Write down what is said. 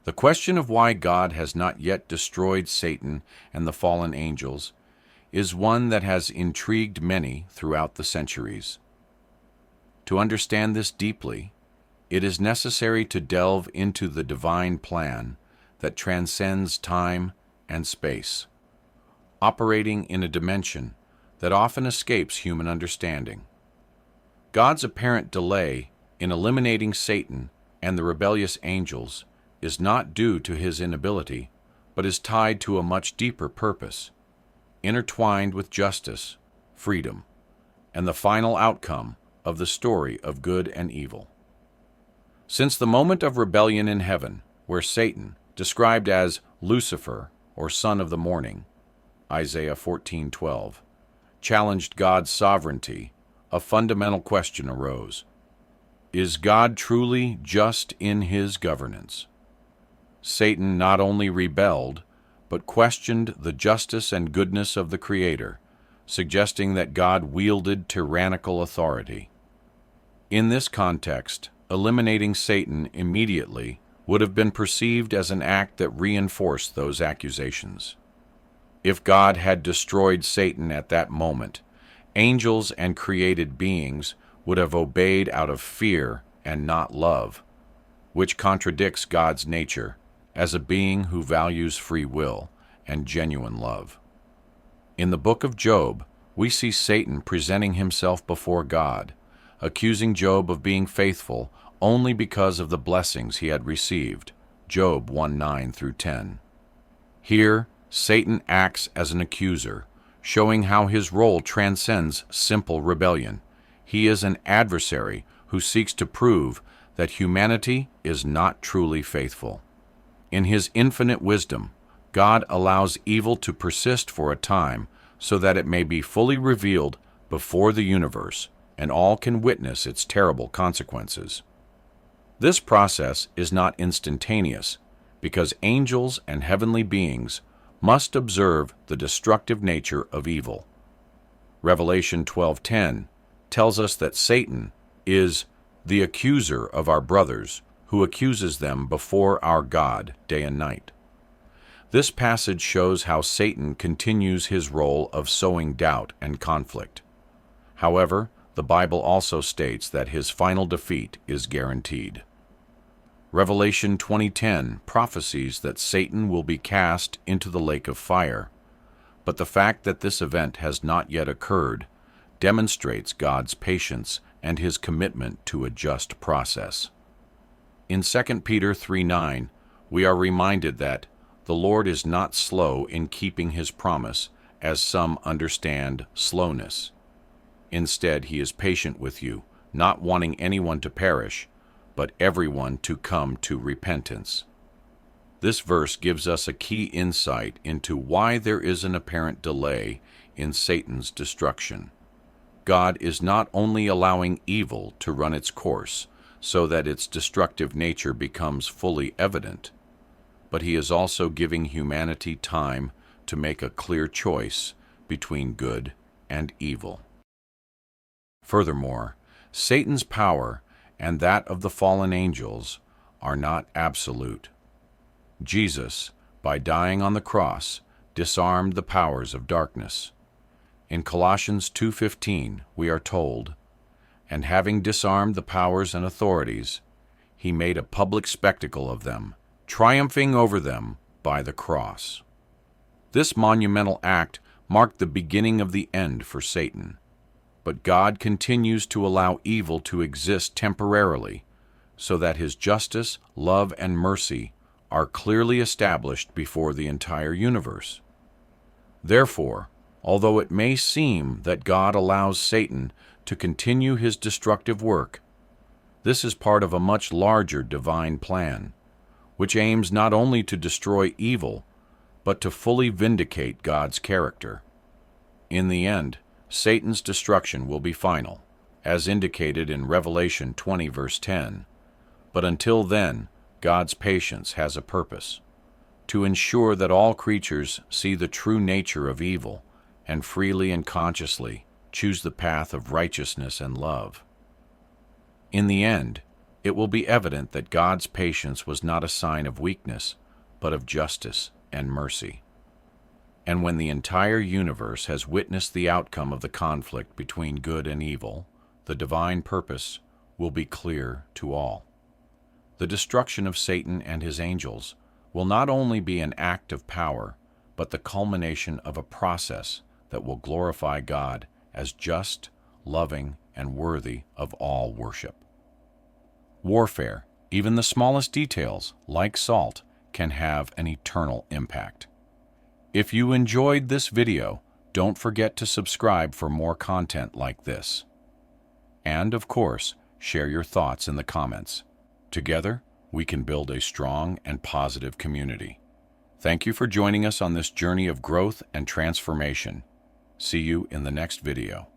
The question of why God has not yet destroyed Satan and the fallen angels is one that has intrigued many throughout the centuries. To understand this deeply, it is necessary to delve into the divine plan that transcends time and space, operating in a dimension that often escapes human understanding. God's apparent delay in eliminating Satan and the rebellious angels is not due to his inability, but is tied to a much deeper purpose, intertwined with justice, freedom, and the final outcome of the story of good and evil. Since the moment of rebellion in heaven, where Satan, described as Lucifer or son of the morning, Isaiah 14:12, challenged God's sovereignty, a fundamental question arose. Is God truly just in his governance? Satan not only rebelled, but questioned the justice and goodness of the Creator, suggesting that God wielded tyrannical authority. In this context, eliminating Satan immediately would have been perceived as an act that reinforced those accusations. If God had destroyed Satan at that moment, angels and created beings would have obeyed out of fear and not love, which contradicts God's nature as a being who values free will and genuine love. In the book of Job, we see Satan presenting himself before God, accusing Job of being faithful only because of the blessings he had received, Job 1:9 through 10. Here, Satan acts as an accuser, showing how his role transcends simple rebellion. He is an adversary who seeks to prove that humanity is not truly faithful. In his infinite wisdom, God allows evil to persist for a time so that it may be fully revealed before the universe and all can witness its terrible consequences. This process is not instantaneous because angels and heavenly beings must observe the destructive nature of evil. Revelation 12:10 tells us that Satan is the accuser of our brothers, who accuses them before our God day and night. This passage shows how Satan continues his role of sowing doubt and conflict. However, the Bible also states that his final defeat is guaranteed. Revelation 20:10 prophesies that Satan will be cast into the lake of fire, but the fact that this event has not yet occurred demonstrates God's patience and his commitment to a just process. In 2 Peter 3:9, we are reminded that the Lord is not slow in keeping his promise, as some understand slowness. Instead, he is patient with you, not wanting anyone to perish, but everyone to come to repentance. This verse gives us a key insight into why there is an apparent delay in Satan's destruction. God is not only allowing evil to run its course so that its destructive nature becomes fully evident, but he is also giving humanity time to make a clear choice between good and evil. Furthermore, Satan's power and that of the fallen angels are not absolute. Jesus, by dying on the cross, disarmed the powers of darkness. In Colossians 2:15, we are told, "And having disarmed the powers and authorities, he made a public spectacle of them, triumphing over them by the cross." This monumental act marked the beginning of the end for Satan. But God continues to allow evil to exist temporarily, so that his justice, love, and mercy are clearly established before the entire universe. Therefore, although it may seem that God allows Satan to continue his destructive work, this is part of a much larger divine plan, which aims not only to destroy evil, but to fully vindicate God's character. In the end, Satan's destruction will be final, as indicated in Revelation 20 verse 10. But until then, God's patience has a purpose: to ensure that all creatures see the true nature of evil and freely and consciously choose the path of righteousness and love. In the end, it will be evident that God's patience was not a sign of weakness, but of justice and mercy. And when the entire universe has witnessed the outcome of the conflict between good and evil, the divine purpose will be clear to all. The destruction of Satan and his angels will not only be an act of power, but the culmination of a process that will glorify God as just, loving, and worthy of all worship. Warfare, even the smallest details, like salt, can have an eternal impact. If you enjoyed this video, don't forget to subscribe for more content like this. And, of course, share your thoughts in the comments. Together, we can build a strong and positive community. Thank you for joining us on this journey of growth and transformation. See you in the next video.